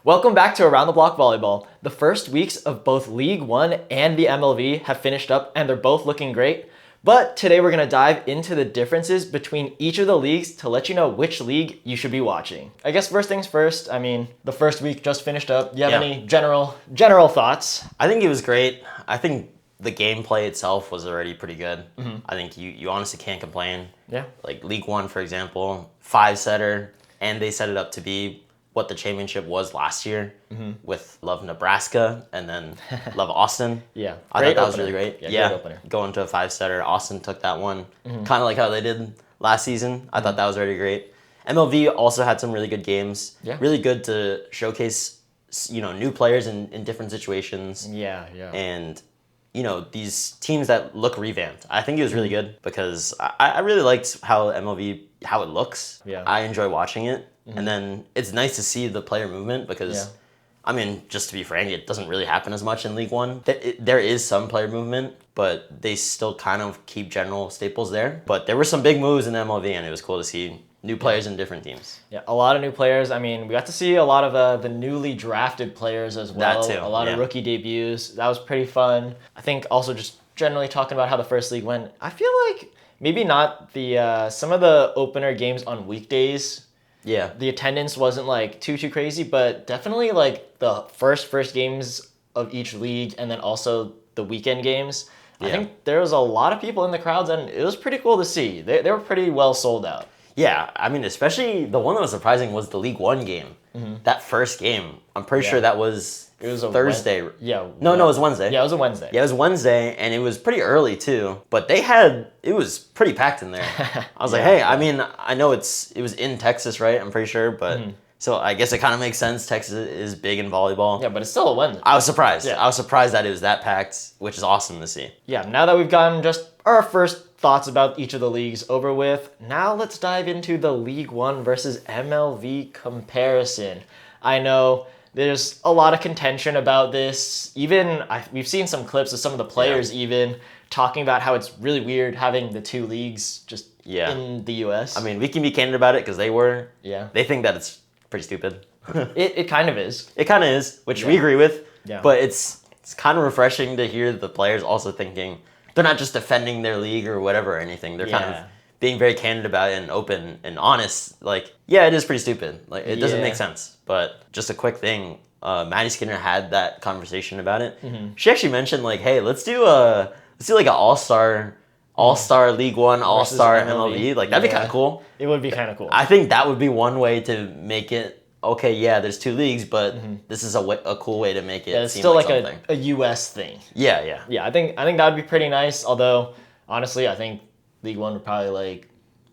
Welcome back to Around the Block Volleyball. The first weeks of both League One and the MLV have finished up and they're both looking great. But today we're going to dive into the differences between each of the leagues to let you know which league you should be watching. I guess first things first, the first week just finished up. Do you have any general thoughts? I think it was great. I think the gameplay itself was already pretty good. I think you honestly can't complain. Yeah. Like League One, for example, 5-setter, and they set it up to be what the championship was last year with Love Nebraska and then Love Austin. Yeah. I thought that was really great. Yeah, great opener. Going to a 5-setter, Austin took that one. Kind of like how they did last season. I thought that was really great. MLV also had some really good games. Yeah. Really good to showcase, new players in different situations. Yeah. And these teams that look revamped. I think it was really good because I really liked how it looks. Yeah. I enjoy watching it. And then it's nice to see the player movement because, just to be frank, it doesn't really happen as much in League One. There is some player movement, but they still kind of keep general staples there. But there were some big moves in MLV, and it was cool to see new players in different teams. Yeah, a lot of new players. We got to see a lot of the newly drafted players as well. That too. A lot of rookie debuts. That was pretty fun. I think also just generally talking about how the first league went, I feel like maybe not some of the opener games on weekdays. Yeah. The attendance wasn't like too crazy, but definitely like the first games of each league and then also the weekend games. Yeah. I think there was a lot of people in the crowds and it was pretty cool to see. They were pretty well sold out. Yeah, especially the one that was surprising was the League One game. That first game, I'm pretty sure that was a Thursday. No, it was Wednesday. Yeah, it was a Wednesday. Yeah, it was Wednesday, and it was pretty early too. But it was pretty packed in there. I was like, hey, I know it was in Texas, right? I'm pretty sure, but so I guess it kind of makes sense. Texas is big in volleyball. Yeah, but it's still a Wednesday. I was surprised. Yeah. I was surprised that it was that packed, which is awesome to see. Yeah, now that we've gotten just our first thoughts about each of the leagues over with, now let's dive into the League One versus MLV comparison. I know there's a lot of contention about this. We've seen some clips of some of the players even talking about how it's really weird having the two leagues just in the U.S. We can be candid about it because they think that it's pretty stupid. It kind of is. It kind of is, which we agree with. Yeah. But it's kind of refreshing to hear the players also thinking they're not just defending their league or whatever or anything. They're kind of being very candid about it and open and honest. Like, yeah, it is pretty stupid. Like, it doesn't make sense. But just a quick thing, Maddie Skinner had that conversation about it. She actually mentioned like, hey, let's do like an all-star League One, all-star MLV. Like, that'd be kind of cool. It would be kind of cool. I think that would be one way to make it. Okay, yeah, there's two leagues, but this is a cool way to make it. It's seem still like something. a US thing. Yeah. Yeah, I think that would be pretty nice. Although honestly, I think League One would probably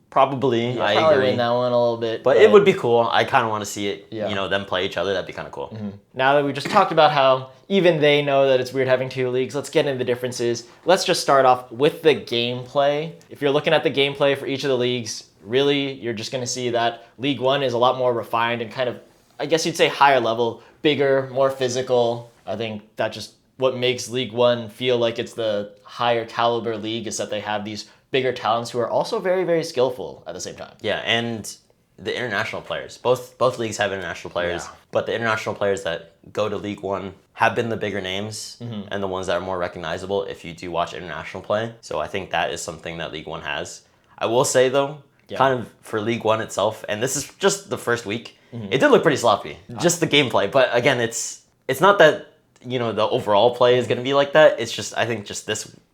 Probably. I probably agree. win that one a little bit. But it would be cool. I kind of want to see it. Yeah. Them play each other. That'd be kind of cool. Now that we just talked about how even they know that it's weird having two leagues, let's get into the differences. Let's just start off with the gameplay. If you're looking at the gameplay for each of the leagues, really, you're just going to see that League One is a lot more refined and kind of, I guess you'd say, higher level, bigger, more physical. I think that's just what makes League One feel like it's the higher caliber league, is that they have these bigger talents who are also very, very skillful at the same time. Yeah, and the international players. Both leagues have international players, but the international players that go to League One have been the bigger names and the ones that are more recognizable if you do watch international play. So I think that is something that League One has. I will say, though, kind of for League One itself, and this is just the first week, it did look pretty sloppy. Just the gameplay. But again, it's not that the overall play is going to be like that. It's just, I think just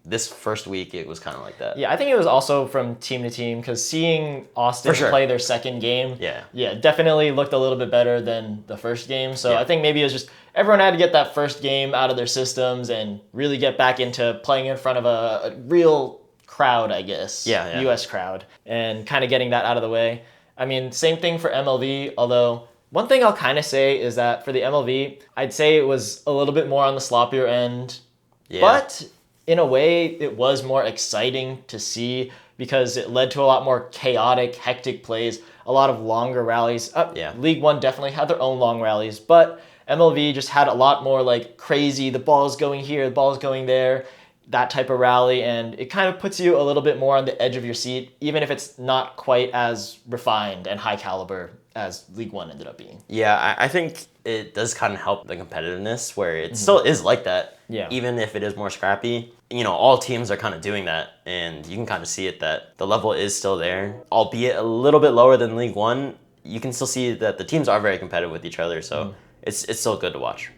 this first week it was kind of like that. Yeah, I think it was also from team to team, because seeing Austin play their second game, definitely looked a little bit better than the first game. So I think maybe it was just everyone had to get that first game out of their systems and really get back into playing in front of a real crowd, I guess. Yeah. US crowd, and kind of getting that out of the way. Same thing for MLV, although one thing I'll kind of say is that for the MLV, I'd say it was a little bit more on the sloppier end. Yeah. But in a way, it was more exciting to see because it led to a lot more chaotic, hectic plays, a lot of longer rallies. League One definitely had their own long rallies, but MLV just had a lot more like crazy, the ball's going here, the ball's going there. that type of rally, and it kind of puts you a little bit more on the edge of your seat, even if it's not quite as refined and high caliber as League One ended up being. Yeah, I think it does kind of help the competitiveness where it still is like that. Yeah. Even if it is more scrappy, all teams are kind of doing that, and you can kind of see it that the level is still there, albeit a little bit lower than League One. You can still see that the teams are very competitive with each other, so it's still good to watch.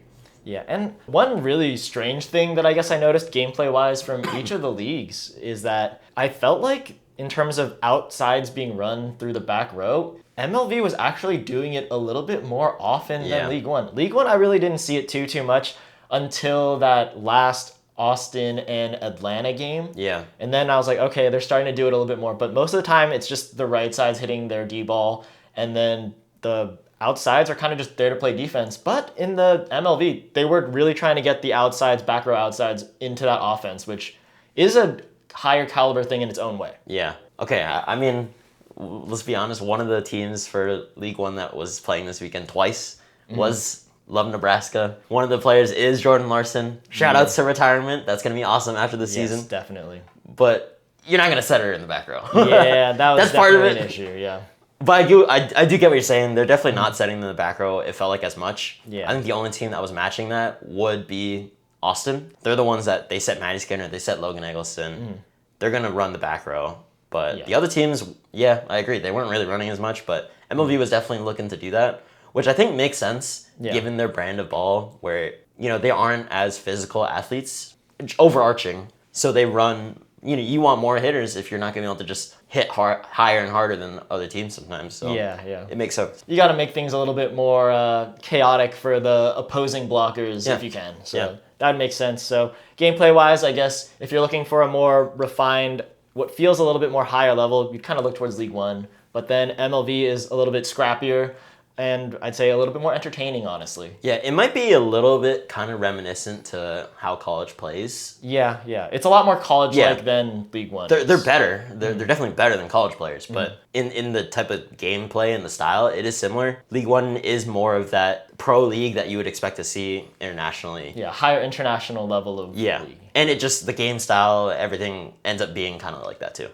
Yeah, and one really strange thing that I guess I noticed gameplay-wise from each of the leagues is that I felt like in terms of outsides being run through the back row, MLV was actually doing it a little bit more often than League One. League One, I really didn't see it too much until that last Austin and Atlanta game. Yeah. And then I was like, okay, they're starting to do it a little bit more. But most of the time, it's just the right sides hitting their D-ball, and then the outsides are kind of just there to play defense. But in the MLV, they were really trying to get the outsides, back row outsides, into that offense, which is a higher caliber thing in its own way. Yeah. Okay, I mean, let's be honest, one of the teams for League One that was playing this weekend twice was Love Nebraska. One of the players is Jordan Larson. Shout outs to retirement. That's going to be awesome after the season. Yes, definitely. But you're not going to set her in the back row. Yeah, that was That's part of definitely it. an issue, yeah. But I do get what you're saying. They're definitely not setting them in the back row. It felt like as much. Yeah. I think the only team that was matching that would be Austin. They're the ones that they set Maddie Skinner, they set Logan Eggleston. They're going to run the back row. But the other teams, I agree. They weren't really running as much, but MLV was definitely looking to do that, which I think makes sense given their brand of ball where, they aren't as physical athletes, overarching. So they run, you want more hitters if you're not going to be able to just hit higher and harder than other teams sometimes. So yeah. It makes sense. You got to make things a little bit more chaotic for the opposing blockers if you can. So that would make sense. So gameplay-wise, I guess if you're looking for a more refined, what feels a little bit more higher level, you'd kind of look towards League One. But then MLV is a little bit scrappier, and I'd say a little bit more entertaining, honestly. Yeah, it might be a little bit kind of reminiscent to how college plays. Yeah. It's a lot more college-like than League One. They're better. They're definitely better than college players. But in the type of gameplay and the style, it is similar. League One is more of that pro league that you would expect to see internationally. Yeah, higher international level of league. And it just, the game style, everything ends up being kind of like that too.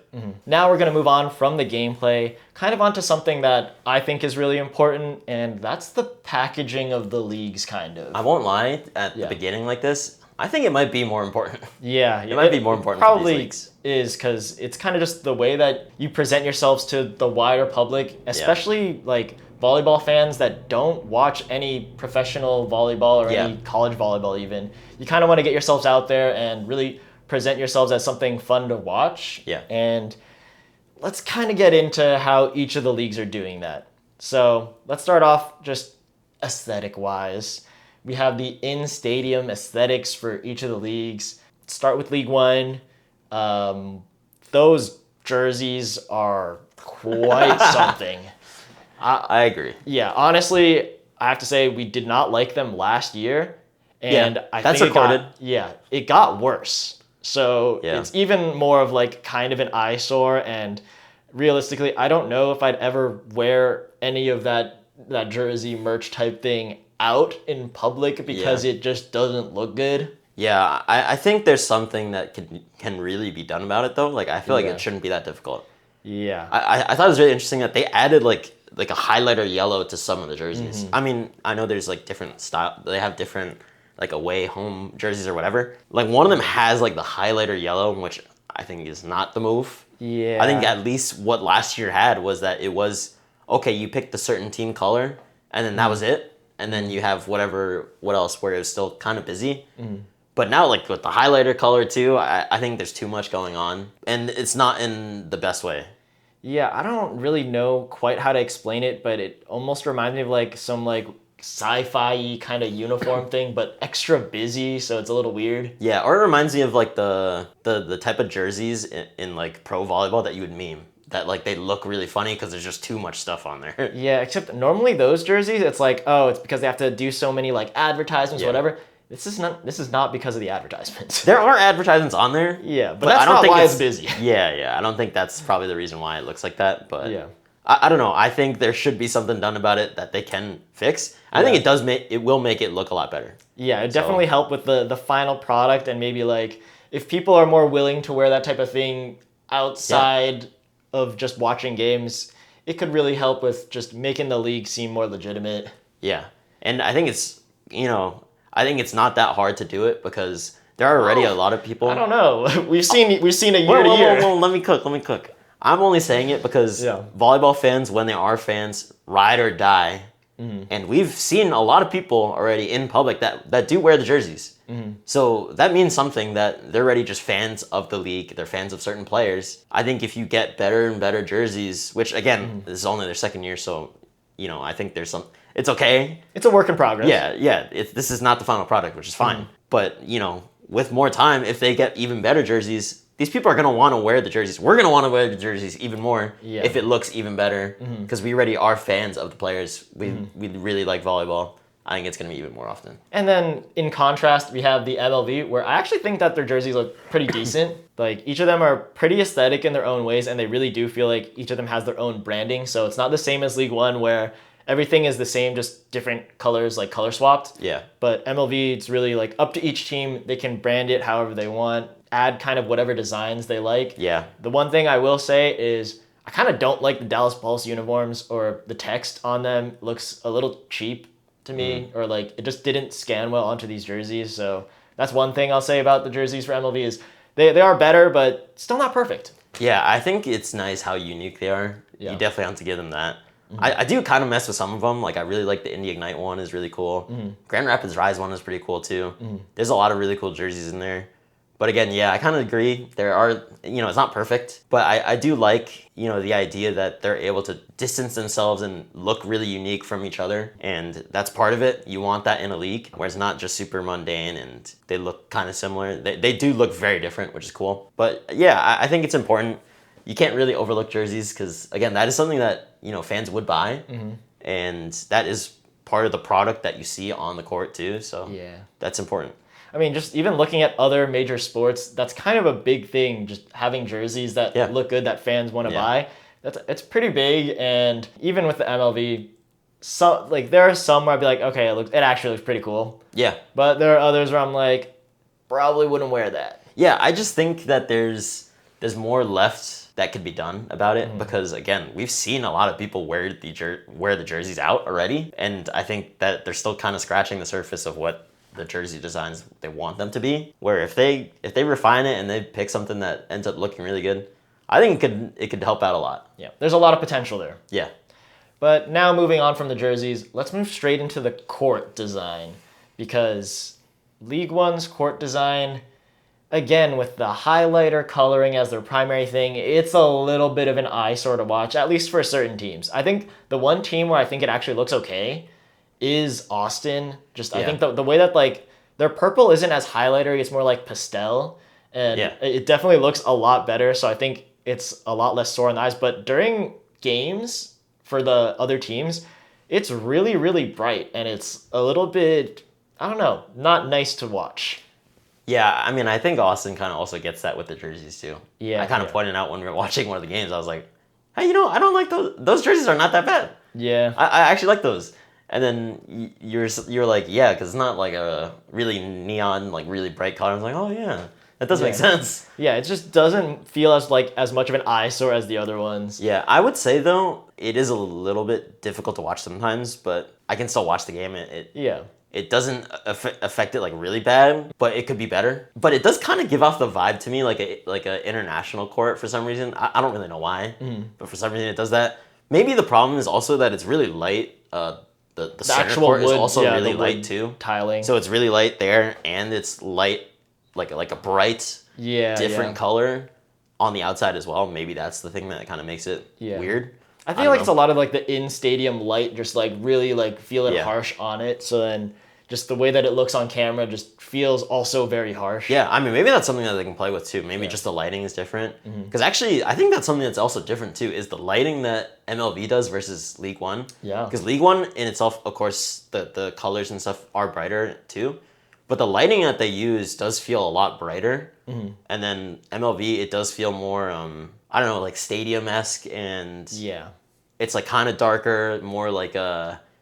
Now we're going to move on from the gameplay, kind of onto something that I think is really important, and that's the packaging of the leagues, kind of. I won't lie, at the beginning like this, I think it might be more important. Yeah. It might be more important for these leagues. Probably is, because it's kind of just the way that you present yourselves to the wider public, especially like volleyball fans that don't watch any professional volleyball or any college volleyball even. You kind of want to get yourselves out there and really present yourselves as something fun to watch. Yeah. And let's kind of get into how each of the leagues are doing that. So let's start off just aesthetic-wise. We have the in-stadium aesthetics for each of the leagues. Start with League One. Those jerseys are quite something. I agree. Yeah, honestly, I have to say we did not like them last year, and I that's think recorded. It got worse. So it's even more of like kind of an eyesore, and realistically, I don't know if I'd ever wear any of that jersey merch type thing out in public because it just doesn't look good. Yeah, I think there's something that can really be done about it though. Like I feel like it shouldn't be that difficult. Yeah. I thought it was really interesting that they added like a highlighter yellow to some of the jerseys. I mean, I know there's like different style. They have different like away home jerseys or whatever. Like one of them has like the highlighter yellow, which I think is not the move. Yeah. I think at least what last year had was that it was, okay, you picked a certain team color and then that was it. And then you have what else, where it was still kind of busy. But now, like with the highlighter color too, I think there's too much going on. And it's not in the best way. Yeah, I don't really know quite how to explain it, but it almost reminds me of like some like sci-fi kind of uniform thing, but extra busy, so it's a little weird. Yeah, or it reminds me of like the type of jerseys in like pro volleyball that you would meme. That like they look really funny because there's just too much stuff on there. Yeah, except normally those jerseys, it's like, oh, it's because they have to do so many like advertisements, whatever. This is not because of the advertisements. There are advertisements on there. Yeah, but that's not why it's busy. Yeah. I don't think that's probably the reason why it looks like that. But I don't know. I think there should be something done about it that they can fix. I think it will make it look a lot better. Yeah, it definitely help with the final product and maybe like if people are more willing to wear that type of thing outside of just watching games, it could really help with just making the league seem more legitimate. Yeah. And I think I think it's not that hard to do it because there are already a lot of people. I don't know. We've seen a year to year. Well, let me cook. I'm only saying it because volleyball fans, when they are fans, ride or die. And we've seen a lot of people already in public that do wear the jerseys. So that means something, that they're already just fans of the league. They're fans of certain players. I think if you get better and better jerseys, which again, this is only their second year, so I think there's some. It's okay. It's a work in progress. Yeah. This is not the final product, which is fine. But with more time, if they get even better jerseys, these people are going to want to wear the jerseys. We're going to want to wear the jerseys even more if it looks even better, because we already are fans of the players. We really like volleyball. I think it's going to be even more often. And then in contrast, we have the MLV, where I actually think that their jerseys look pretty decent. Like, each of them are pretty aesthetic in their own ways, and they really do feel like each of them has their own branding. So it's not the same as League One, where everything is the same, just different colors, like color swapped. Yeah. But MLV, it's really like up to each team. They can brand it however they want, add kind of whatever designs they like. Yeah. The one thing I will say is I kind of don't like the Dallas Pulse uniforms, or the text on them looks a little cheap to me, or like it just didn't scan well onto these jerseys. So that's one thing I'll say about the jerseys for MLV is they are better, but still not perfect. Yeah, I think it's nice how unique they are. Yeah. You definitely have to give them that. I do kind of mess with some of them. Like, I really like the Indy Ignite one is really cool. Grand Rapids Rise one is pretty cool too. There's a lot of really cool jerseys in there. But again, yeah, I kind of agree. There are, it's not perfect, but I do like, the idea that they're able to distance themselves and look really unique from each other. And that's part of it. You want that in a league where it's not just super mundane and they look kind of similar. They do look very different, which is cool. But yeah, I think it's important. You can't really overlook jerseys because, again, that is something that, fans would buy. And that is part of the product that you see on the court too. So that's important. I mean, just even looking at other major sports, that's kind of a big thing, just having jerseys that look good that fans want to buy. It's pretty big. And even with the MLV, there are some where I'd be like, okay, it actually looks pretty cool. Yeah. But there are others where I'm like, probably wouldn't wear that. Yeah, I just think that there's more left that could be done about it, because again, we've seen a lot of people wear the jerseys out already, and I think that they're still kind of scratching the surface of what the jersey designs they want them to be. Where if they refine it and they pick something that ends up looking really good, I think it could help out a lot. Yeah, there's a lot of potential there. Yeah. But now moving on from the jerseys, let's move straight into the court design, because League One's court design, again, with the highlighter coloring as their primary thing, it's a little bit of an eyesore to watch, at least for certain teams. I think the one team where I think it actually looks okay is Austin. I think the way that their purple isn't as highlightery, it's more like pastel, and it definitely looks a lot better. So I think it's a lot less sore on the eyes. But during games for the other teams, it's really, really bright, and it's a little bit, I don't know, not nice to watch. Yeah, I mean, I think Austin kind of also gets that with the jerseys too. Yeah, I kind of pointed out when we were watching one of the games, I was like, hey, I don't like those. Those jerseys are not that bad. Yeah, I actually like those. And then you're like, yeah, because it's not like a really neon, like really bright color. I was like, oh yeah, that does make sense. Yeah, it just doesn't feel as much of an eyesore as the other ones. Yeah, I would say though, it is a little bit difficult to watch sometimes, but I can still watch the game. It doesn't affect it like really bad, but it could be better. But it does kind of give off the vibe to me like a international court for some reason. I don't really know why, but for some reason it does that. Maybe the problem is also that it's really light. The center actual court wood, is also really light too. Tiling. So it's really light there, and it's light, like a bright, different color on the outside as well. Maybe that's the thing that kind of makes it weird. I feel like it's a lot of the in-stadium light just really feeling harsh on it. So then just the way that it looks on camera just feels also very harsh. Yeah, I mean, maybe that's something that they can play with too. Maybe just the lighting is different. Because actually, I think that's something that's also different too, is the lighting that MLV does versus League One. Yeah. Because League One in itself, of course, the colors and stuff are brighter too. But the lighting that they use does feel a lot brighter. And then MLV, it does feel more, I don't know, like stadium-esque, and it's like kind of darker, more like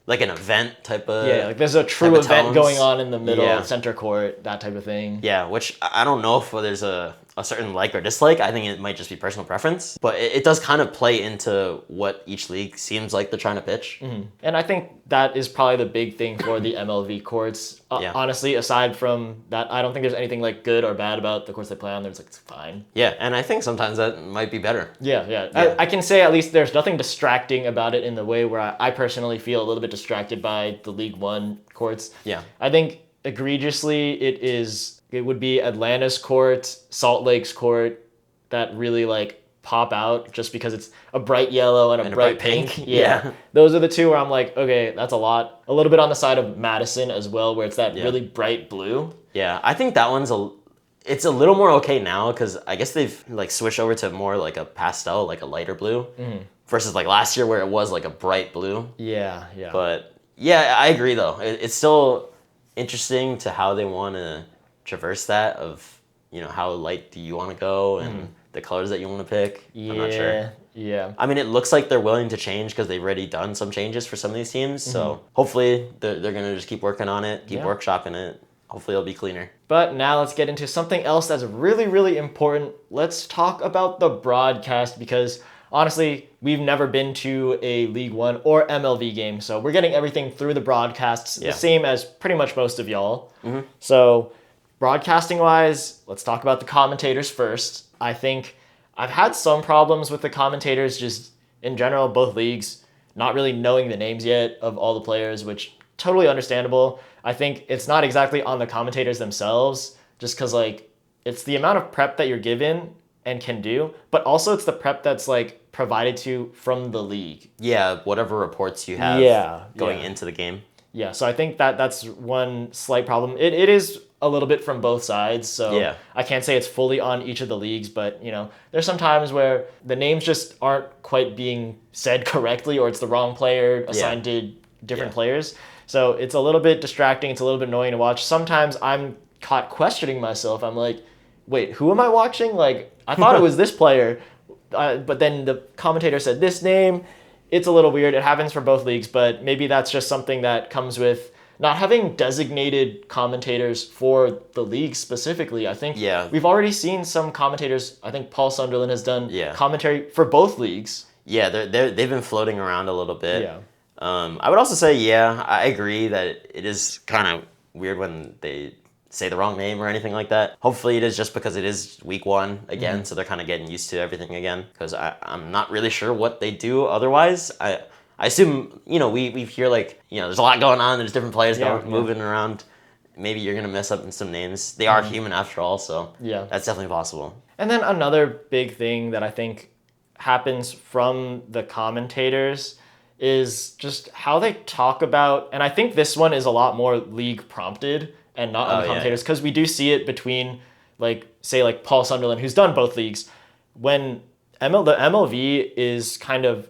like an event type of like there's a true type of event tones. going on in the middle, Yeah. center court, that type of thing. Yeah, which I don't know if there's a certain like or dislike. I think it might just be personal preference, but it does kind of play into what each league seems like they're trying to pitch. And I think that is probably the big thing for the MLV courts. Yeah. Honestly, aside from that, I don't think there's anything like good or bad about the courts they play on. There's like, it's fine. Yeah, and I think sometimes that might be better. Yeah. I can say at least there's nothing distracting about it in the way where I personally feel a little bit distracted by the League One courts. Yeah. I think egregiously it would be Atlanta's court, Salt Lake's court that really like pop out just because it's a bright yellow and a bright pink. Yeah. Those are the two where I'm like, okay, that's a lot. A little bit on the side of Madison as well, where it's that really bright blue. Yeah, I think that one's it's a little more okay now because I guess they've like switched over to more like a pastel, like a lighter blue, versus like last year where it was like a bright blue. Yeah. But yeah, I agree though. It's still interesting to how they want to traverse that of, you know, how light do you want to go and the colors that you want to pick. I'm not sure. Yeah. I mean, it looks like they're willing to change because they've already done some changes for some of these teams. So hopefully they're going to just keep working on it, keep workshopping it. Hopefully it'll be cleaner. But now let's get into something else that's really, really important. Let's talk about the broadcast because honestly, we've never been to a League One or MLV game. So we're getting everything through the broadcasts, the same as pretty much most of y'all. So broadcasting wise, let's talk about the commentators first. I think I've had some problems with the commentators just in general, both leagues, not really knowing the names yet of all the players, which totally understandable. I think it's not exactly on the commentators themselves, just because like it's the amount of prep that you're given and can do, but also it's the prep that's like provided to from the league. Yeah, whatever reports you have going into the game. Yeah, so I think that's one slight problem. It is a little bit from both sides, so I can't say it's fully on each of the leagues, but you know, there's some times where the names just aren't quite being said correctly, or it's the wrong player assigned to different players. So it's a little bit distracting. It's a little bit annoying to watch. Sometimes I'm caught questioning myself. I'm like, wait, who am I watching? Like, I thought it was this player, but then the commentator said this name. It's a little weird. It happens for both leagues, but maybe that's just something that comes with not having designated commentators for the league specifically. I think we've already seen some commentators. I think Paul Sunderland has done commentary for both leagues. Yeah, they've been floating around a little bit. Yeah. I would also say, I agree that it is kind of weird when they say the wrong name or anything like that. Hopefully it is just because it is week one again, so they're kind of getting used to everything again. Because I'm not really sure what they do otherwise. I assume, you know, we hear like, you know, there's a lot going on. There's different players moving around. Maybe you're going to mess up in some names. They are human after all, so that's definitely possible. And then another big thing that I think happens from the commentators is just how they talk about, and I think this one is a lot more league prompted and not on the commentators, because we do see it between, like, say, like Paul Sunderland, who's done both leagues. When the MLV is kind of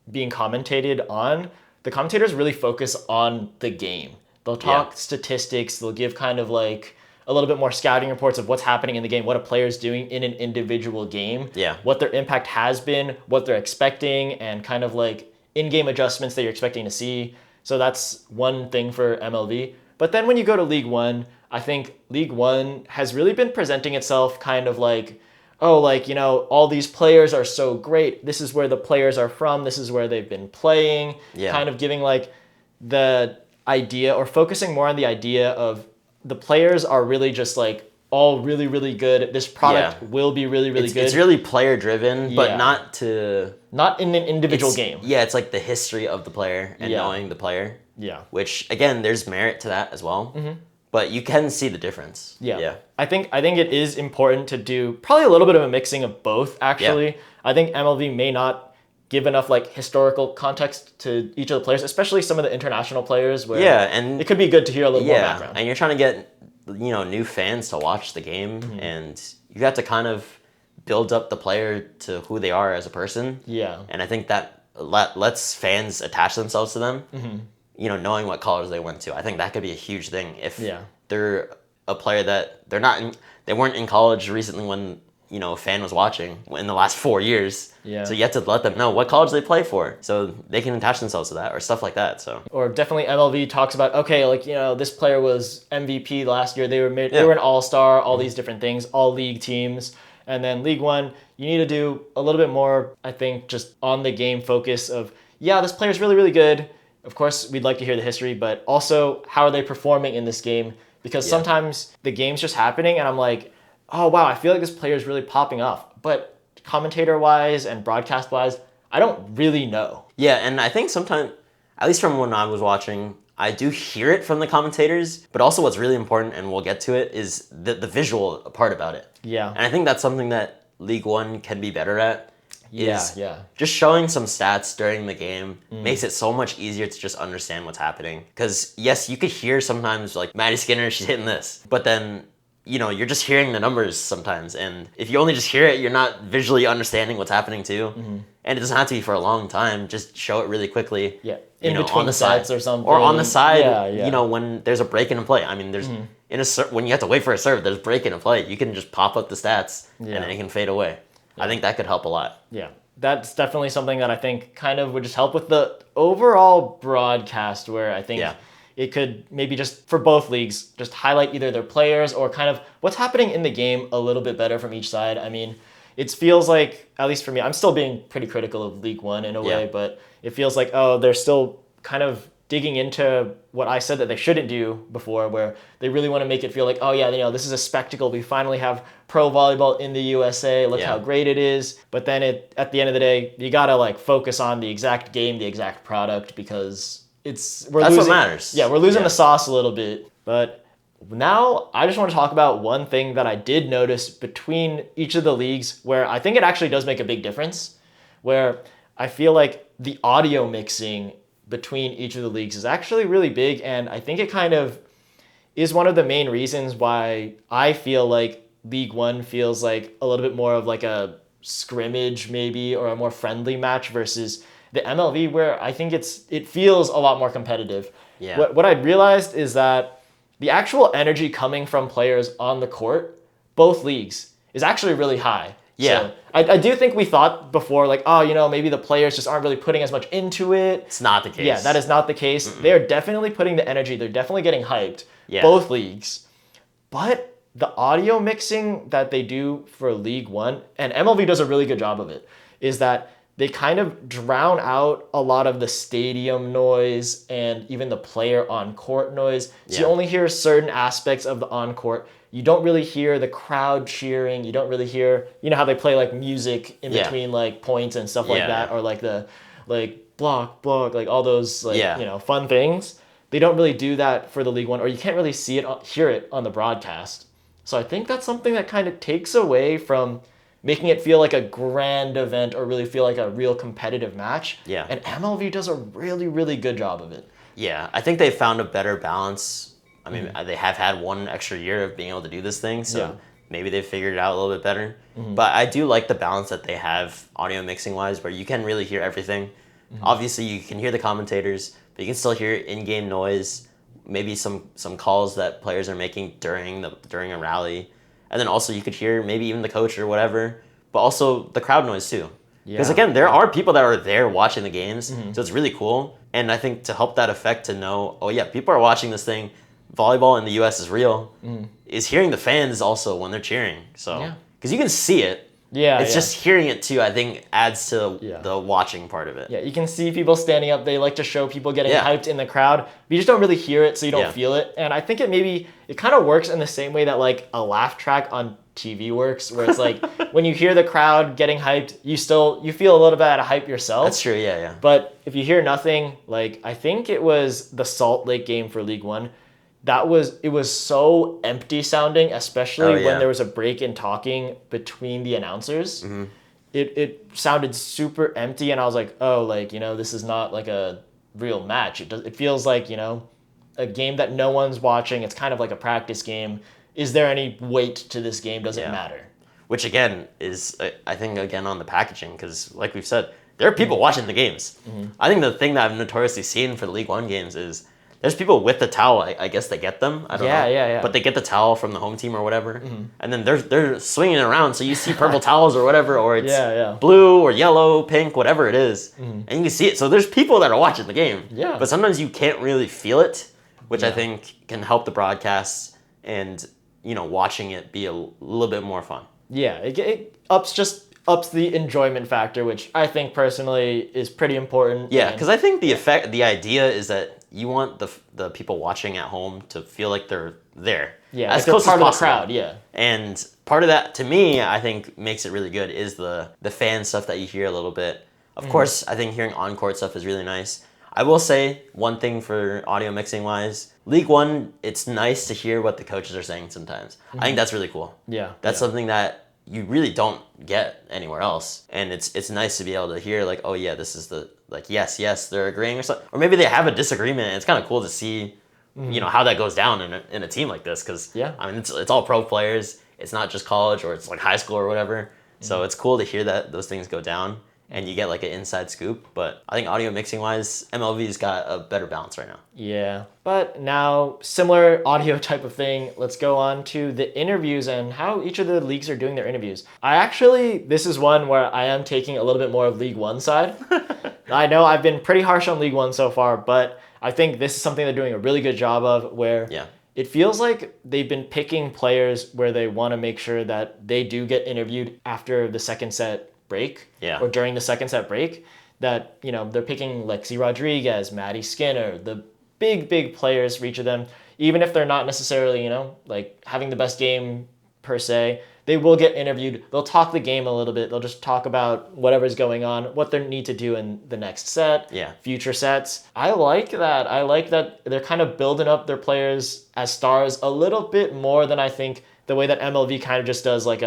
being commentated on, the commentators really focus on the game. They'll talk statistics, they'll give kind of like a little bit more scouting reports of what's happening in the game, what a player's doing in an individual game, what their impact has been, what they're expecting, and kind of like in-game adjustments that you're expecting to see. So that's one thing for MLV. But then when you go to League One, I think League One has really been presenting itself kind of like, oh, like, you know, all these players are so great. This is where the players are from. This is where they've been playing. Kind of giving like the idea, or focusing more on the idea of the players are really just like all really, really good. This product will be really, really good. It's really player driven, but not in an individual game. Yeah, it's like the history of the player and knowing the player. Yeah. Which again, there's merit to that as well. But you can see the difference. Yeah. I think it is important to do probably a little bit of a mixing of both, actually. I think MLV may not give enough like historical context to each of the players, especially some of the international players where and it could be good to hear a little more background. And you're trying to get, you know, new fans to watch the game, and you have to kind of build up the player to who they are as a person. Yeah. And I think that lets fans attach themselves to them. You know, knowing what college they went to. I think that could be a huge thing if they're a player that they weren't in college recently when a fan was watching in the last 4 years. Yeah. So you have to let them know what college they play for, so they can attach themselves to that or stuff like that. So. Or definitely MLV talks about, okay, like, this player was MVP last year. They were an all-star, all these different things, all league teams. And then League One, you need to do a little bit more, I think, just on the game focus of, yeah, this player's really, really good. Of course, we'd like to hear the history, but also how are they performing in this game? Because sometimes the game's just happening and I'm like, oh, wow, I feel like this player's really popping off. But commentator-wise and broadcast-wise, I don't really know. Yeah, and I think sometimes, at least from when I was watching, I do hear it from the commentators, but also what's really important, and we'll get to it, is the visual part about it. Yeah. And I think that's something that League One can be better at. Yeah. Just showing some stats during the game makes it so much easier to just understand what's happening. Because yes, you could hear sometimes like Maddie Skinner, she's hitting this, but then you're just hearing the numbers sometimes, and if you only just hear it, you're not visually understanding what's happening too. And it doesn't have to be for a long time. Just show it really quickly. Yeah, in between on the side or something, or on the side. Yeah. When there's a break in a play. I mean, there's when you have to wait for a serve, there's break in a play. You can just pop up the stats and then it can fade away. I think that could help a lot. Yeah, that's definitely something that I think kind of would just help with the overall broadcast, where I think it could maybe just, for both leagues, just highlight either their players or kind of what's happening in the game a little bit better from each side. I mean, it feels like, at least for me, I'm still being pretty critical of League One in a way, but it feels like, they're still kind of digging into what I said that they shouldn't do before, where they really want to make it feel like, this is a spectacle. We finally have pro volleyball in the USA. Look how great it is. But then at the end of the day, you got to focus on the exact game, the exact product, because that's what matters. Yeah, we're losing the sauce a little bit. But now I just want to talk about one thing that I did notice between each of the leagues, where I think it actually does make a big difference, where I feel like the audio mixing between each of the leagues is actually really big, and I think it kind of is one of the main reasons why I feel like League One feels like a little bit more of like a scrimmage maybe, or a more friendly match, versus the MLV, where I think it feels a lot more competitive. Yeah. What I realized is that the actual energy coming from players on the court, both leagues, is actually really high. Yeah. So I do think we thought before, maybe the players just aren't really putting as much into it. It's not the case. Yeah, that is not the case. They're definitely putting the energy. They're definitely getting hyped. Yeah. Both leagues. But the audio mixing that they do for League One, and MLV does a really good job of it, is that they kind of drown out a lot of the stadium noise and even the player on-court noise. So you only hear certain aspects of the on-court. You don't really hear the crowd cheering. You don't really hear, how they play music in between points and stuff like that, or the block, all those fun things. They don't really do that for the League One, or you can't really hear it on the broadcast. So I think that's something that kind of takes away from making it feel like a grand event, or really feel like a real competitive match. Yeah. And MLV does a really, really good job of it. Yeah, I think they found a better balance. I mean, they have had one extra year of being able to do this thing, so maybe they've figured it out a little bit better. But I do like the balance that they have audio mixing wise, where you can really hear everything. Obviously, you can hear the commentators, but you can still hear in-game noise, maybe some calls that players are making during a rally. And then also you could hear maybe even the coach or whatever, but also the crowd noise too. Because again, there are people that are there watching the games, so it's really cool. And I think to help that effect, to know, people are watching this thing, volleyball in the US is real, is hearing the fans also when they're cheering. So, because you can see it. It's just hearing it too, I think, adds to the watching part of it. Yeah, you can see people standing up. They like to show people getting hyped in the crowd, but you just don't really hear it, so you don't feel it. And I think it kind of works in the same way that a laugh track on TV works, where it's when you hear the crowd getting hyped, you feel a little bit of hype yourself. That's true, yeah. But if you hear nothing, I think it was the Salt Lake game for League One, it was so empty sounding, especially when there was a break in talking between the announcers. It sounded super empty, and I was like, this is not a real match. It feels like, a game that no one's watching. It's kind of like a practice game. Is there any weight to this game? Does it matter? Which again is, I think, again on the packaging, because like we've said, there are people watching the games. I think the thing that I've notoriously seen for the League One games is there's people with the towel. I guess they get them. I don't know. Yeah. But they get the towel from the home team or whatever, and then they're swinging it around. So you see purple towels or whatever, or it's blue or yellow, pink, whatever it is, and you can see it. So there's people that are watching the game. Yeah. But sometimes you can't really feel it, which I think can help the broadcasts and watching it be a little bit more fun. Yeah, it ups the enjoyment factor, which I think personally is pretty important. Yeah, because I think the idea is that you want the people watching at home to feel like they're there. Yeah, as close as part of the possible. crowd. Yeah, and part of that, to me, I think makes it really good is the fan stuff that you hear a little bit. Of course, I think hearing on-court stuff is really nice. I will say one thing for audio mixing wise, League One, it's nice to hear what the coaches are saying sometimes. I think that's really cool. Yeah, that's something that you really don't get anywhere else, and it's nice to be able to hear like, oh yeah, this is the yes they're agreeing or something, or maybe they have a disagreement. And it's kind of cool to see how that goes down in a team like this, because I mean it's all pro players. It's not just college or it's like high school or whatever. So it's cool to hear that those things go down and you get like an inside scoop. But I think audio mixing wise, MLV's got a better balance right now. Yeah, but now similar audio type of thing. Let's go on to the interviews and how each of the leagues are doing their interviews. This is one where I am taking a little bit more of League One side. I know I've been pretty harsh on League One so far, but I think this is something they're doing a really good job of, where it feels like they've been picking players where they want to make sure that they do get interviewed after the second set break or during the second set break, that they're picking Lexi Rodriguez, Maddie Skinner, the big players for each of them. Even if they're not necessarily like having the best game per se, they will get interviewed. They'll talk the game a little bit. They'll just talk about whatever's going on, what they need to do in the next set, future sets. I like that. I like that they're kind of building up their players as stars a little bit more than I think the way that MLV kind of just does like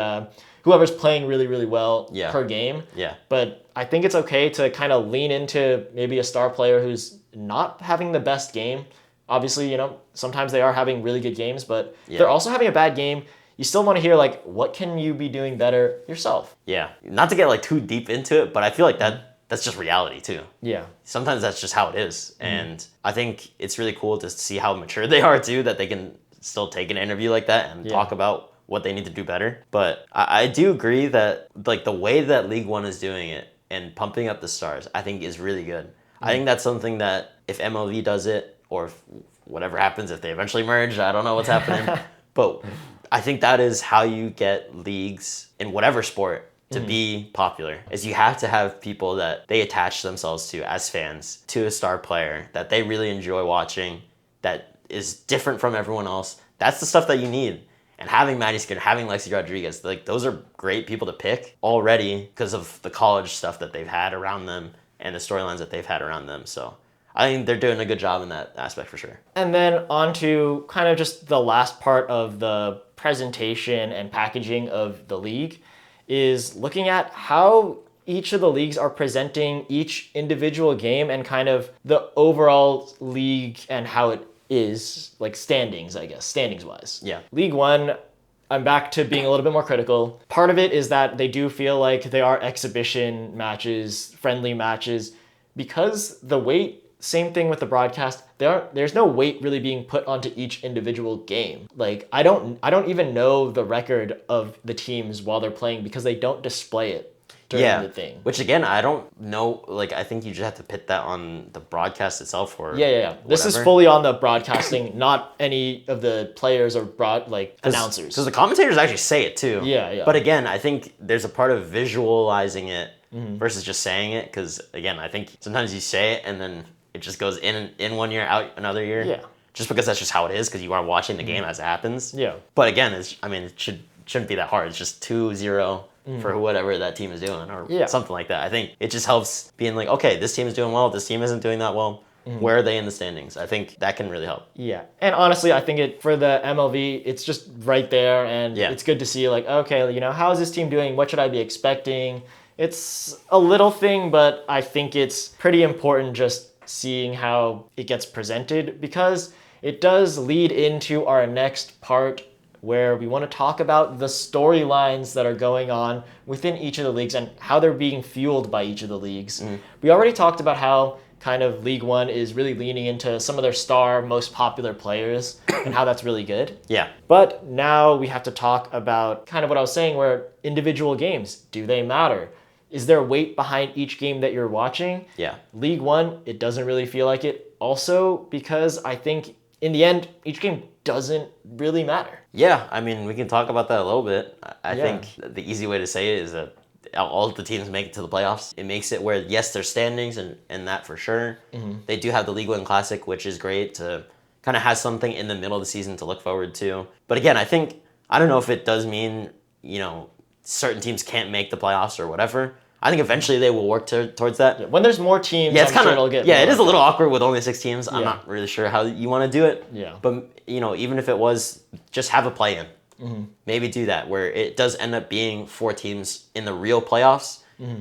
whoever's playing really, really well per game. Yeah. But I think it's okay to kind of lean into maybe a star player who's not having the best game. Obviously, sometimes they are having really good games, but they're also having a bad game. You still want to hear like, what can you be doing better yourself? Yeah. Not to get like too deep into it, but I feel like that's just reality too. Yeah. Sometimes that's just how it is. And I think it's really cool to see how mature they are too, that they can still take an interview like that and talk about what they need to do better. But I do agree that like the way that League One is doing it and pumping up the stars, I think is really good. I think that's something that if MLV does it, or if whatever happens, if they eventually merge, I don't know what's happening. But I think that is how you get leagues in whatever sport to be popular, is you have to have people that they attach themselves to as fans, to a star player that they really enjoy watching, that is different from everyone else. That's the stuff that you need. And having Maddie Skinner, having Lexi Rodriguez, like those are great people to pick already because of the college stuff that they've had around them and the storylines that they've had around them. So I think they're doing a good job in that aspect for sure. And then on to kind of just the last part of the presentation and packaging of the league is looking at how each of the leagues are presenting each individual game and kind of the overall league and how it is, like standings, I guess, standings-wise. Yeah. League One, I'm back to being a little bit more critical. Part of it is that they do feel like they are exhibition matches, friendly matches, because the weight, same thing with the broadcast, there's no weight really being put onto each individual game. Like I don't even know the record of the teams while they're playing because they don't display it during the thing. Which again, I don't know. Like I think you just have to put that on the broadcast itself, or This is fully on the broadcasting, not any of the players or announcers. Because the commentators actually say it too. Yeah. But again, I think there's a part of visualizing it versus just saying it. Because again, I think sometimes you say it and then it just goes in 1 year, out another year. Yeah. Just because that's just how it is, because you are watching the game as it happens. Yeah. But again, it shouldn't be that hard. It's just 2-0 for whatever that team is doing, or something like that. I think it just helps being like, okay, this team is doing well, this team isn't doing that well. Where are they in the standings? I think that can really help. Yeah. And honestly, I think for the MLV, it's just right there, and it's good to see like, okay, how is this team doing? What should I be expecting? It's a little thing, but I think it's pretty important just seeing how it gets presented, because it does lead into our next part where we want to talk about the storylines that are going on within each of the leagues and how they're being fueled by each of the leagues. We already talked about how kind of League One is really leaning into some of their star, most popular players and how that's really good. Yeah. But now we have to talk about kind of what I was saying, where individual games, do they matter? Is there weight behind each game that you're watching? Yeah. League One, it doesn't really feel like it. Also, because I think in the end, each game doesn't really matter. Yeah, I mean, we can talk about that a little bit. I Yeah. think the easy way to say it is that all the teams make it to the playoffs. It makes it where, yes, there's standings and that for sure. They do have the League One Classic, which is great to kind of have something in the middle of the season to look forward to. But again, I don't know if it does mean, certain teams can't make the playoffs or whatever. I think eventually they will work towards that. When there's more teams, Yeah, it's I'm kind sure of it'll get yeah. It more. is a little awkward with only 6 teams. I'm Yeah. not really sure how you want to do it. Yeah. But even if it was, just have a play-in. Maybe do that where it does end up being 4 teams in the real playoffs,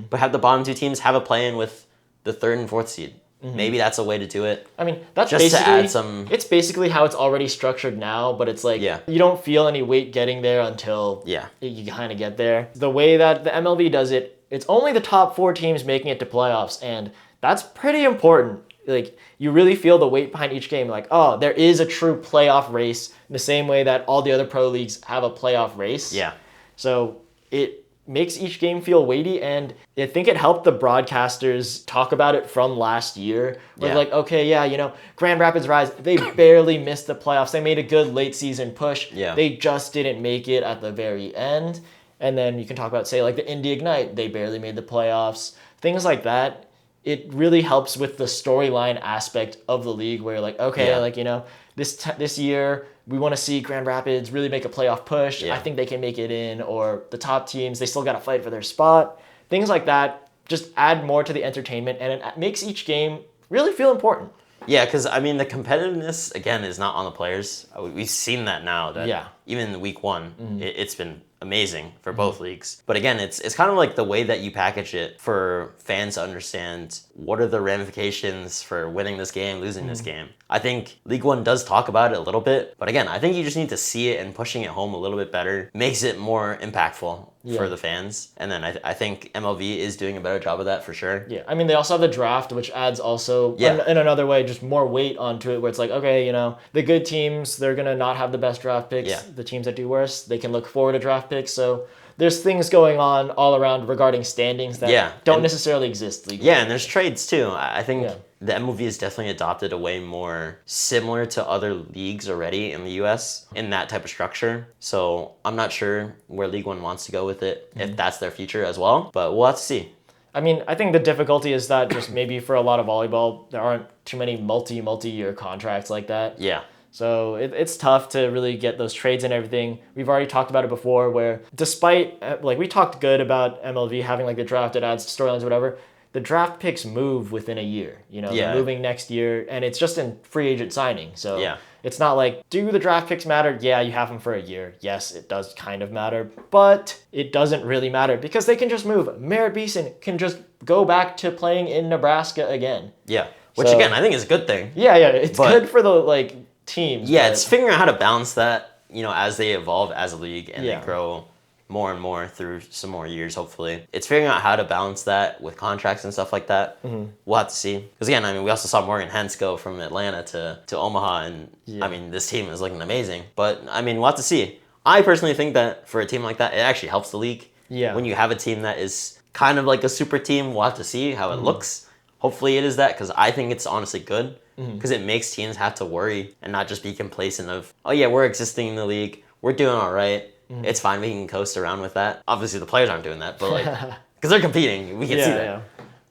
but have the bottom 2 teams have a play-in with the 3rd and 4th seed. Maybe that's a way to do it. I mean, that's Just to basically add some- It's basically how it's already structured now, but it's like Yeah. you don't feel any weight getting there until Yeah. you kind of get there. The way that the MLV does it, it's only the top 4 teams making it to playoffs, and that's pretty important. Like, you really feel the weight behind each game. Like, oh, there is a true playoff race in the same way that all the other pro leagues have a playoff race. Yeah. So it makes each game feel weighty, and I think it helped the broadcasters talk about it from last year. Where Yeah. like, okay, yeah, Grand Rapids Rise, they barely missed the playoffs. They made a good late season push. Yeah. They just didn't make it at the very end. And then you can talk about, say, like the Indy Ignite, they barely made the playoffs. Things like that. It really helps with the storyline aspect of the league where you're like, okay, Yeah. this year we want to see Grand Rapids really make a playoff push. Yeah. I think they can make it in. Or the top teams, they still got to fight for their spot. Things like that just add more to the entertainment, and it makes each game really feel important. Yeah, because the competitiveness again is not on the players. We've seen that now. That Yeah. even in week 1, it's been amazing for both leagues. But again, it's kind of like the way that you package it for fans to understand what are the ramifications for winning this game, losing this game. I think League One does talk about it a little bit, but again, I think you just need to see it, and pushing it home a little bit better makes it more impactful for the fans. And then I think MLV is doing a better job of that for sure. Yeah, I mean, they also have the draft, which adds also, in another way, just more weight onto it, where it's like, okay, the good teams, they're going to not have the best draft picks. Yeah. The teams that do worse, they can look forward to draft picks. So there's things going on all around regarding standings that don't necessarily exist legally. Yeah, and there's trades too. I think Yeah. the MLV has definitely adopted a way more similar to other leagues already in the US in that type of structure. So I'm not sure where League One wants to go with it, if that's their future as well, but we'll have to see. I mean, I think the difficulty is that just maybe for a lot of volleyball, there aren't too many multi-year contracts like that. Yeah. So it's tough to really get those trades and everything. We've already talked about it before, where despite, we talked good about MLV having the draft, it adds storylines, whatever. The draft picks move within a year. They're moving next year, and it's just in free agent signing. So it's not like, do the draft picks matter? Yeah, you have them for a year. Yes, it does kind of matter, but it doesn't really matter because they can just move. Merritt Beeson can just go back to playing in Nebraska again. Yeah. Which So- again, I think is a good thing. Yeah, it's good for the teams. Yeah, but- it's figuring out how to balance that, as they evolve as a league and Yeah. they grow more and more through some more years, hopefully. It's figuring out how to balance that with contracts and stuff like that. We'll have to see. Because again, we also saw Morgan Hentz go from Atlanta to Omaha, and this team is looking amazing. But we'll have to see. I personally think that for a team like that, it actually helps the league. Yeah. When you have a team that is kind of like a super team, we'll have to see how it looks. Hopefully it is that, because I think it's honestly good. Because it makes teams have to worry and not just be complacent of, oh yeah, we're existing in the league, we're doing all right, it's fine, we can coast around with that. Obviously the players aren't doing that, but because they're competing, we can see that. Yeah.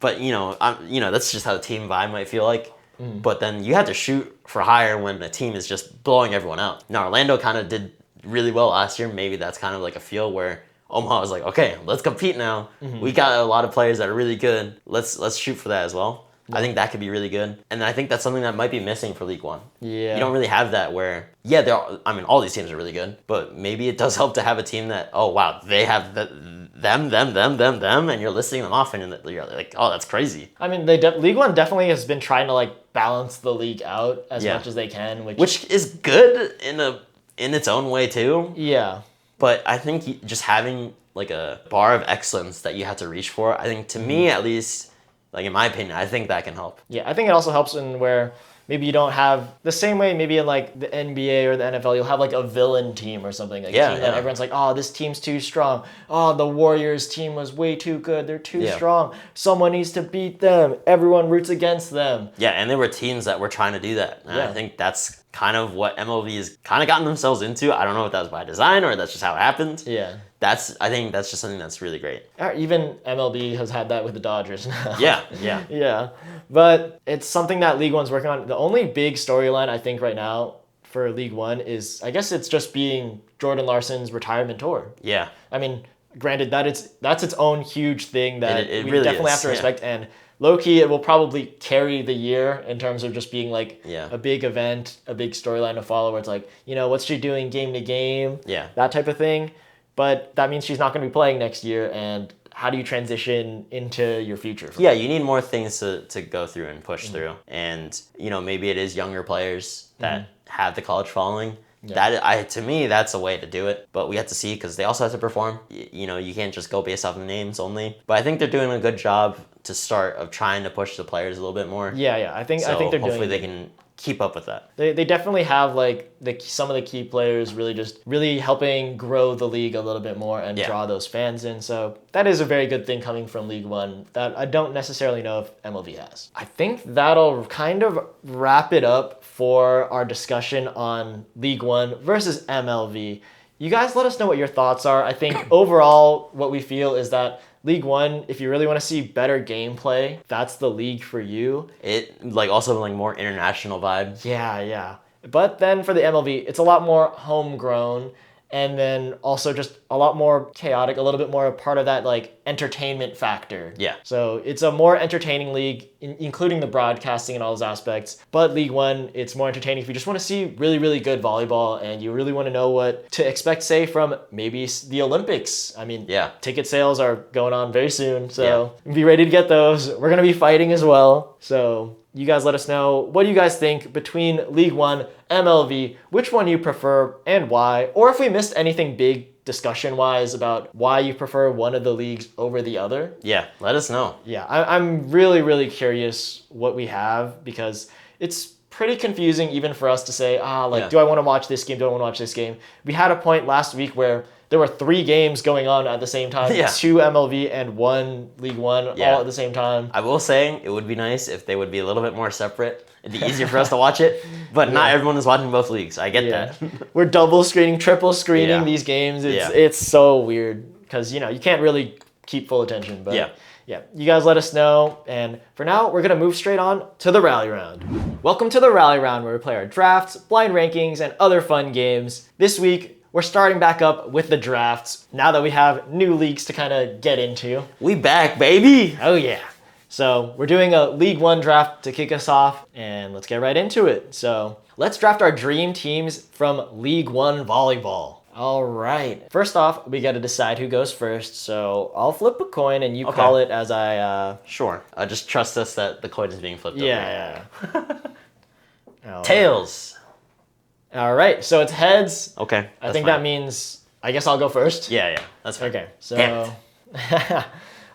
But that's just how the team vibe might feel like. But then you have to shoot for higher when a team is just blowing everyone out. Now Orlando kind of did really well last year. Maybe that's kind of like a feel where Omaha was like, okay, let's compete now. We got a lot of players that are really good. Let's shoot for that as well. I think that could be really good. And I think that's something that might be missing for League One. Yeah. You don't really have that where, all these teams are really good, but maybe it does help to have a team that, oh wow, they have them, and you're listing them off, and you're like, oh, that's crazy. League One definitely has been trying to balance the league out as much as they can, which is good in its own way too. Yeah. But I think just having a bar of excellence that you have to reach for, I think to me at least, Like, in my opinion, I think that can help. Yeah, I think it also helps in where maybe you don't have the same way maybe in like the NBA or the NFL, you'll have like a villain team or something. Like a team that everyone's like, oh, this team's too strong. Oh, the Warriors team was way too good. They're too strong. Someone needs to beat them. Everyone roots against them. Yeah, and there were teams that were trying to do that. And I think that's kind of what MLV has kind of gotten themselves into. I don't know if that was by design or that's just how it happened. Yeah. I think that's just something that's really great. Even MLB has had that with the Dodgers now. Yeah. Yeah. But it's something that League One's working on. The only big storyline I think right now for League One is, I guess it's just being Jordan Larson's retirement tour. Yeah. I mean, granted, that's its own huge thing that it we really definitely have to respect. And low-key, it will probably carry the year in terms of just being like a big event, a big storyline to follow where it's like, what's she doing game to game? Yeah. That type of thing. But that means she's not going to be playing next year, and how do you transition into your future? Yeah, you need more things to go through and push through. And, maybe it is younger players that have the college following. Yeah. To me, that's a way to do it. But we have to see because they also have to perform. You can't just go based off of names only. But I think they're doing a good job to start of trying to push the players a little bit more. Yeah. I think they're doing. Hopefully they can keep up with that. They definitely have like some of the key players really helping grow the league a little bit more and draw those fans in. So that is a very good thing coming from League One that I don't necessarily know if MLV has. I think that'll kind of wrap it up for our discussion on League One versus MLV. You guys let us know what your thoughts are. I think overall what we feel is that League One, if you really want to see better gameplay, that's the league for you. It also more international vibe. Yeah. But then for the MLV, it's a lot more homegrown and then also just a lot more chaotic, a little bit more a part of that like entertainment factor. Yeah. So it's a more entertaining league, including the broadcasting and all those aspects. But League One, it's more entertaining if you just want to see really, really good volleyball and you really want to know what to expect, say, from maybe the Olympics. I mean, ticket sales are going on very soon, so be ready to get those. We're going to be fighting as well. So you guys let us know, what do you guys think between League One, MLV, which one you prefer and why? Or if we missed anything big discussion-wise about why you prefer one of the leagues over the other. Yeah, let us know. Yeah, I'm really, really curious what we have because it's pretty confusing even for us to say, do I want to watch this game? Do I want to watch this game? We had a point last week where there were 3 games going on at the same time. 2 MLV and 1 League One all at the same time. I will say it would be nice if they would be a little bit more separate. It'd be easier for us to watch it, but not everyone is watching both leagues. I get that. We're double screening, triple screening these games. It's so weird because, you can't really keep full attention. But yeah, you guys let us know. And for now, we're going to move straight on to the Rally Round. Welcome to the Rally Round where we play our drafts, blind rankings, and other fun games. This week, we're starting back up with the drafts now that we have new leagues to kind of get into. We back, baby! Oh yeah. So we're doing a League One draft to kick us off, and let's get right into it. So let's draft our dream teams from League One Volleyball. All right. First off, we got to decide who goes first. So I'll flip a coin, and you call it as I... Sure. Just trust us that the coin is being flipped over. Yeah. Tails. All right, so it's heads. Okay, I think that means I guess I'll go first. Yeah, that's fine. Okay, so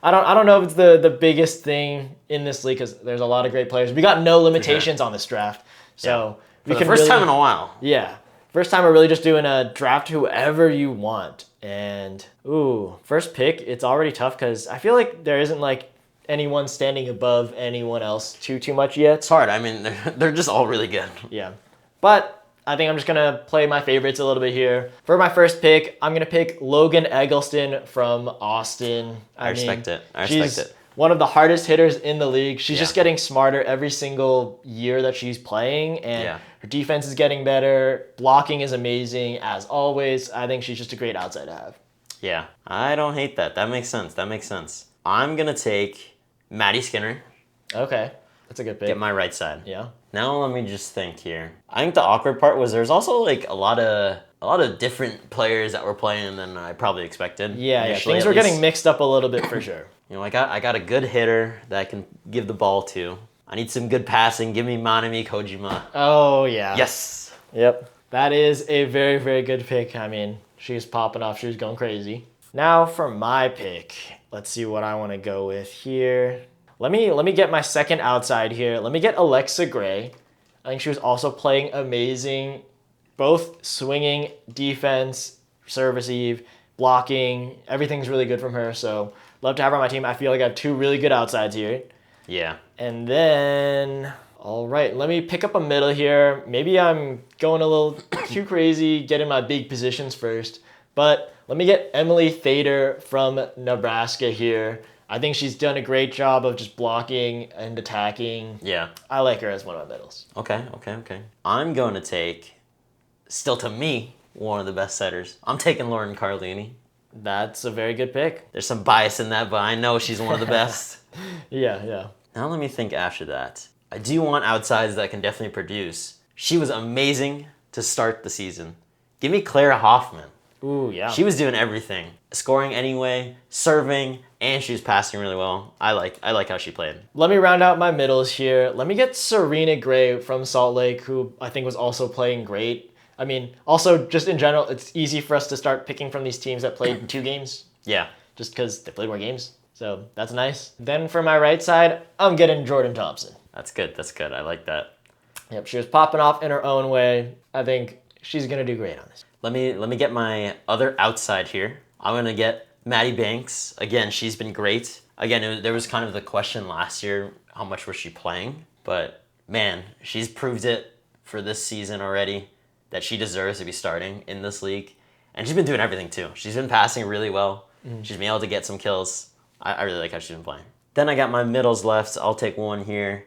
I don't know if it's the biggest thing in this league because there's a lot of great players. We got no limitations on this draft, so for the first time in a while. Yeah, first time we're really just doing a draft whoever you want. And first pick, it's already tough because I feel like there isn't like anyone standing above anyone else too much yet. It's hard. I mean, they're just all really good. Yeah, but I think I'm just going to play my favorites a little bit here. For my first pick, I'm going to pick Logan Eggleston from Austin. I respect it. She's one of the hardest hitters in the league. She's just getting smarter every single year that she's playing, and her defense is getting better. Blocking is amazing, as always. I think she's just a great outside to have. Yeah, I don't hate that. That makes sense. I'm going to take Maddie Skinner. Okay, that's a good pick. Get my right side. Yeah. Now let me just think here. I think the awkward part was there's also like a lot of different players that were playing than I probably expected. Yeah. Things were getting mixed up a little bit for sure. I got a good hitter that I can give the ball to. I need some good passing. Give me Manami Kojima. Oh yeah. Yes. Yep. That is a very, very good pick. I mean, she's popping off. She's going crazy. Now for my pick. Let's see what I want to go with here. Let me get my second outside here. Let me get Alexa Gray. I think she was also playing amazing, both swinging, defense, serve receive, blocking. Everything's really good from her. So love to have her on my team. I feel like I have two really good outsides here. Yeah. And then, all right, let me pick up a middle here. Maybe I'm going a little too crazy, getting my big positions first. But let me get Emily Thader from Nebraska here. I think she's done a great job of just blocking and attacking. Yeah. I like her as one of my middles. Okay. I'm going to take, still to me, one of the best setters. I'm taking Lauren Carlini. That's a very good pick. There's some bias in that, but I know she's one of the best. Yeah. Now let me think after that. I do want outsides that can definitely produce. She was amazing to start the season. Give me Clara Hoffman. Ooh, yeah. She was doing everything. Scoring anyway, serving, and she was passing really well. I like how she played. Let me round out my middles here. Let me get Serena Gray from Salt Lake, who I think was also playing great. I mean, also just in general, it's easy for us to start picking from these teams that played 2 games. Yeah. Just because they played more games. So that's nice. Then for my right side, I'm getting Jordan Thompson. That's good. I like that. Yep, she was popping off in her own way. I think she's going to do great on this. Let me get my other outside here. I'm going to get Maddie Banks. Again, she's been great. Again, there was kind of the question last year, how much was she playing? But man, she's proved it for this season already that she deserves to be starting in this league. And she's been doing everything too. She's been passing really well. She's been able to get some kills. I really like how she's been playing. Then I got my middles left. I'll take one here.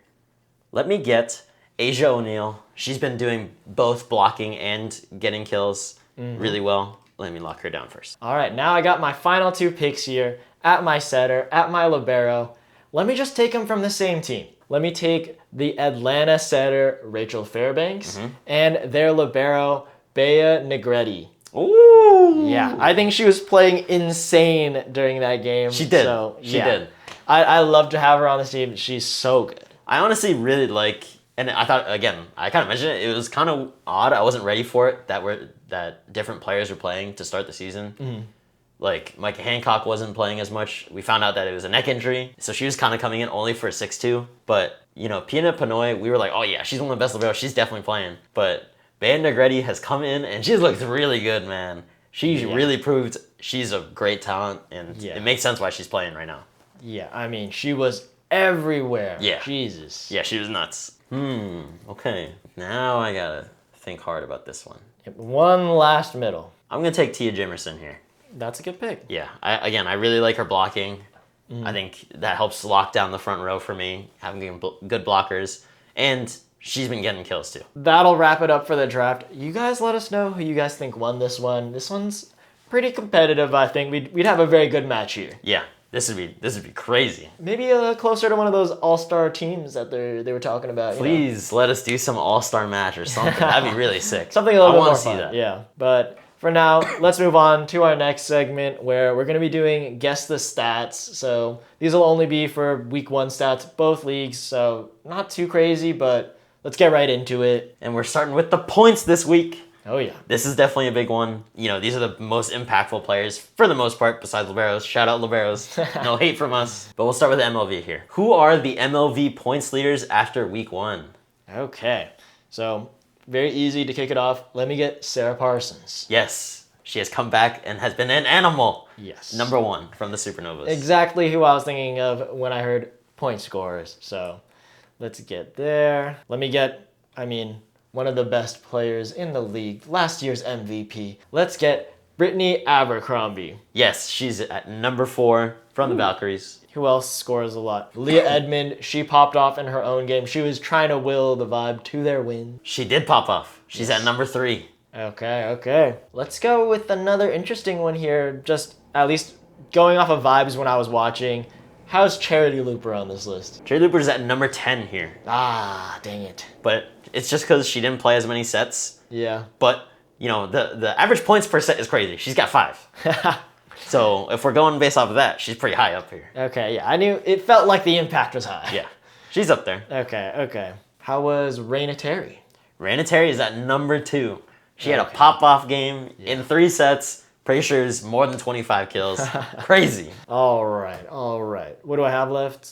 Let me get Asia O'Neal. She's been doing both blocking and getting kills really well. Let me lock her down first. All right, now I got my final 2 picks here at my setter, at my libero. Let me just take them from the same team. Let me take the Atlanta setter, Rachel Fairbanks, and their libero, Bea Negretti. Ooh! Yeah, I think she was playing insane during that game. She did. So, She did. I love to have her on this team. She's so good. I honestly really like, and I thought, again, I kind of mentioned it. It was kind of odd. I wasn't ready for it that different players were playing to start the season. Like, Micah Hancock wasn't playing as much. We found out that it was a neck injury. So she was kind of coming in only for a 6'2". But, Pina Panoy, we were like, oh yeah, she's one of the best liberos. She's definitely playing. But Bea Negretti has come in, and she's looked really good, man. She really proved she's a great talent, and it makes sense why she's playing right now. Yeah, I mean, she was everywhere. Yeah. Jesus. Yeah, she was nuts. Okay. Now I gotta think hard about this one. Yep, one last middle. I'm gonna take Tia Jimerson here. That's a good pick. Yeah, I really like her blocking. I think that helps lock down the front row for me, having good blockers. And she's been getting kills too. That'll wrap it up for the draft. You guys let us know who you guys think won this one. This one's pretty competitive, I think. We'd have a very good match here. Yeah, this would be crazy. Maybe closer to one of those all-star teams that they were talking about. Please let us do some all-star match or something. That'd be really sick. Something a little bit more see fun. that. Yeah, but for now, let's move on to our next segment where we're going to be doing Guess the Stats. So these will only be for week 1 stats, both leagues. So not too crazy, but let's get right into it. And we're starting with the points this week. Oh, yeah. This is definitely a big one. These are the most impactful players for the most part, besides liberos. Shout out liberos. No hate from us. But we'll start with the MLV here. Who are the MLV points leaders after week 1? Okay. So very easy to kick it off. Let me get Sarah Parsons. Yes. She has come back and has been an animal. Yes. Number 1 from the Supernovas. Exactly who I was thinking of when I heard point scorers. So let's get there. Let me get, one of the best players in the league, last year's MVP. Let's get Brittany Abercrombie. Yes, she's at number 4 from the Valkyries. Who else scores a lot? Leah Edmond, she popped off in her own game. She was trying to will the Vibe to their win. She did pop off. She's at number 3. Okay. Let's go with another interesting one here. Just at least going off of vibes when I was watching. How's Charity Looper on this list? Charity Looper's at number 10 here. Ah, dang it. But it's just because she didn't play as many sets. Yeah. But, the average points per set is crazy. She's got 5. So if we're going based off of that, she's pretty high up here. Okay, yeah. I knew it felt like the impact was high. Yeah. She's up there. Okay. How was Raina Terry? Raina Terry is at number 2. She had a pop-off game in 3 sets. Pretty sure it's more than 25 kills. Crazy. All right. What do I have left?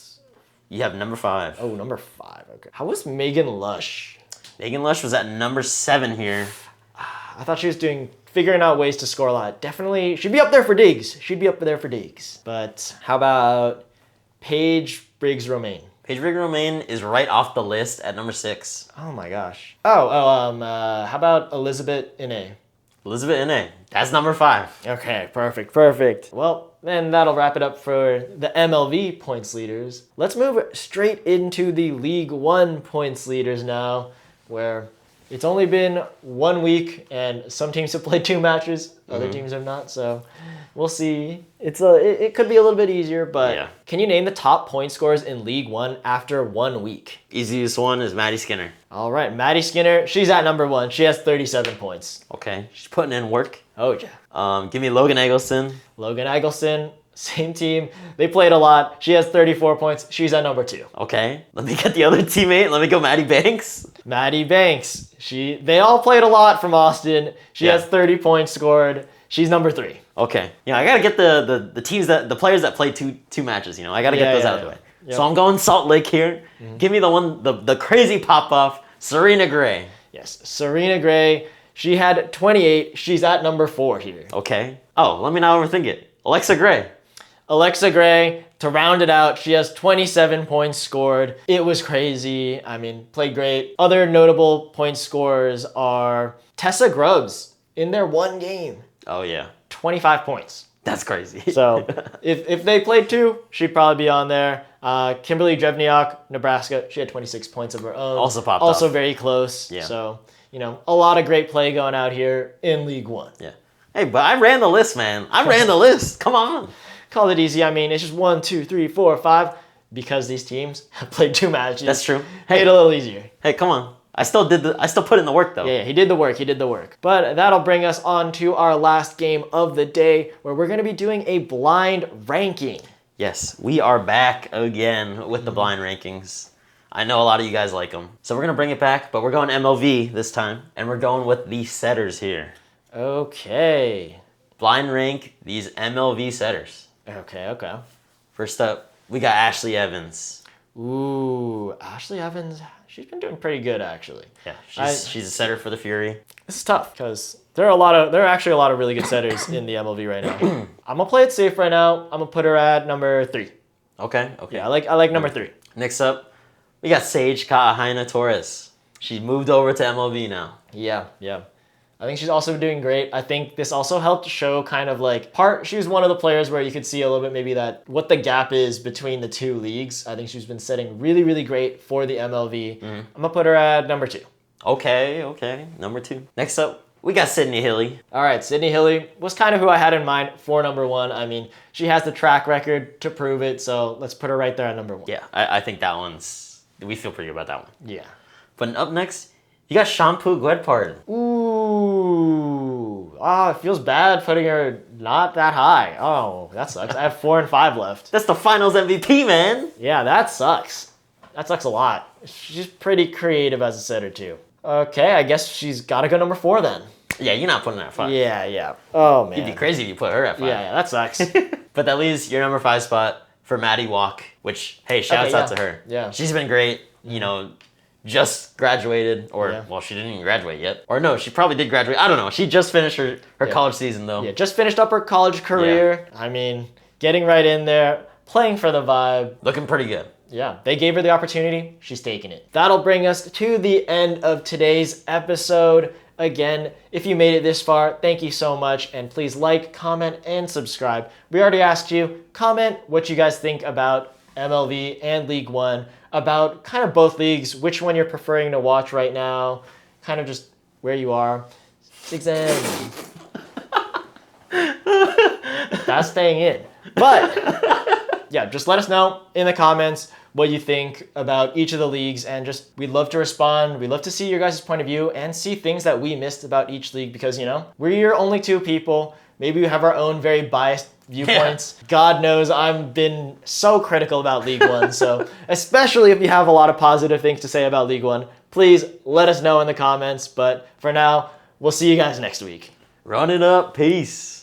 You have number 5. Oh, number 5. Okay. How was Megan Lush? Megan Lush was at number 7 here. I thought she was figuring out ways to score a lot. Definitely, she'd be up there for digs. But how about Paige Briggs-Romaine? Paige Briggs-Romaine is right off the list at number 6. Oh my gosh. How about Elizabeth Ine? Elizabeth Ine, that's number 5. Okay, perfect. Well, then that'll wrap it up for the MLV points leaders. Let's move straight into the League One points leaders now, where it's only been 1 week and some teams have played 2 matches, other teams have not, so we'll see. It could be a little bit easier, but Can you name the top point scorers in League One after 1 week? Easiest one is Maddie Skinner. All right, Maddie Skinner, she's at number 1. She has 37 points. Okay, she's putting in work. Oh, yeah. Give me Logan Eggleston. Logan Eggleston, same team. They played a lot. She has 34 points. She's at number 2. Okay, let me get the other teammate. Let me go Maddie Banks. Maddie Banks. They all played a lot from Austin. She has 30 points scored. She's number 3. Okay. I gotta get the teams the players that played two matches. I gotta get those out of the way. Yep. So I'm going Salt Lake here. Give me the crazy pop off, Serena Gray. Yes, Serena Gray. She had 28. She's at number 4 here. Okay. Oh, let me not overthink it. Alexa Gray. Alexa Gray, to round it out, she has 27 points scored. It was crazy. Played great. Other notable point scorers are Tessa Grubbs in their 1 game. Oh, yeah. 25 points. That's crazy. So if they played 2, she'd probably be on there. Kimberly Drevniak, Nebraska, she had 26 points of her own. Also popped Also off. very close. Yeah. So, a lot of great play going out here in League One. Yeah. Hey, but I ran the list, man. I ran the list. Come on. Call it easy. It's just 1, 2, 3, 4, 5. Because these teams have played 2 matches. That's true. Hey, made it a little easier. Hey, come on. I still put in the work though. Yeah, he did the work. But that'll bring us on to our last game of the day, where we're going to be doing a blind ranking. Yes, we are back again with the blind rankings. I know a lot of you guys like them. So we're going to bring it back, but we're going MLV this time. And we're going with the setters here. Okay. Blind rank these MLV setters. Okay. First up, we got Ashley Evans. Ooh, Ashley Evans, she's been doing pretty good, actually. Yeah, she's a setter for the Fury. This is tough, because there are actually a lot of really good setters in the MLV right now. I'm going to play it safe right now. I'm going to put her at number 3. Okay. Yeah, I like number 3. Next up, we got Sage Ka'ahaina Torres. She moved over to MLV now. Yeah. I think she's also doing great. I think this also helped show she was one of the players where you could see a little bit maybe what the gap is between the 2 leagues. I think she's been setting really, really great for the MLV. I'm going to put her at number 2. Okay. Number 2. Next up, we got Sydney Hilly. All right, Sydney Hilly was kind of who I had in mind for number 1. She has the track record to prove it, so let's put her right there at number 1. Yeah, I think we feel pretty good about that one. Yeah. But up next, you got Shampoo Guedpard. Ooh. It feels bad putting her not that high. Oh, that sucks. I have 4 and 5 left. That's the finals MVP, man. Yeah, that sucks. That sucks a lot. She's pretty creative as a setter, too. Okay, I guess she's got to go number 4 then. Yeah, you're not putting her at 5. Yeah. Oh, man. You'd be crazy if you put her at 5. Yeah, that sucks. But that leaves your number 5 spot for Maddie Walk, which, hey, shouts out to her. Yeah. She's been great. Just graduated, well, she didn't even graduate yet. Or no, she probably did graduate. I don't know. She just finished her college season, though. Yeah, just finished up her college career. Yeah. Getting right in there, playing for the vibe. Looking pretty good. Yeah, they gave her the opportunity. She's taking it. That'll bring us to the end of today's episode. Again, if you made it this far, thank you so much. And please like, comment, and subscribe. We already asked you, comment what you guys think about MLV and League One, about kind of both leagues, which one you're preferring to watch right now, kind of just where you are. 6M. That's staying in. But yeah, just let us know in the comments what you think about each of the leagues, and we'd love to respond. We'd love to see your guys' point of view and see things that we missed about each league, because we're only 2 people. Maybe we have our own very biased viewpoints. Yeah. God knows I've been so critical about League One. So especially if you have a lot of positive things to say about League One, please let us know in the comments. But for now, we'll see you guys next week. Run it up. Peace.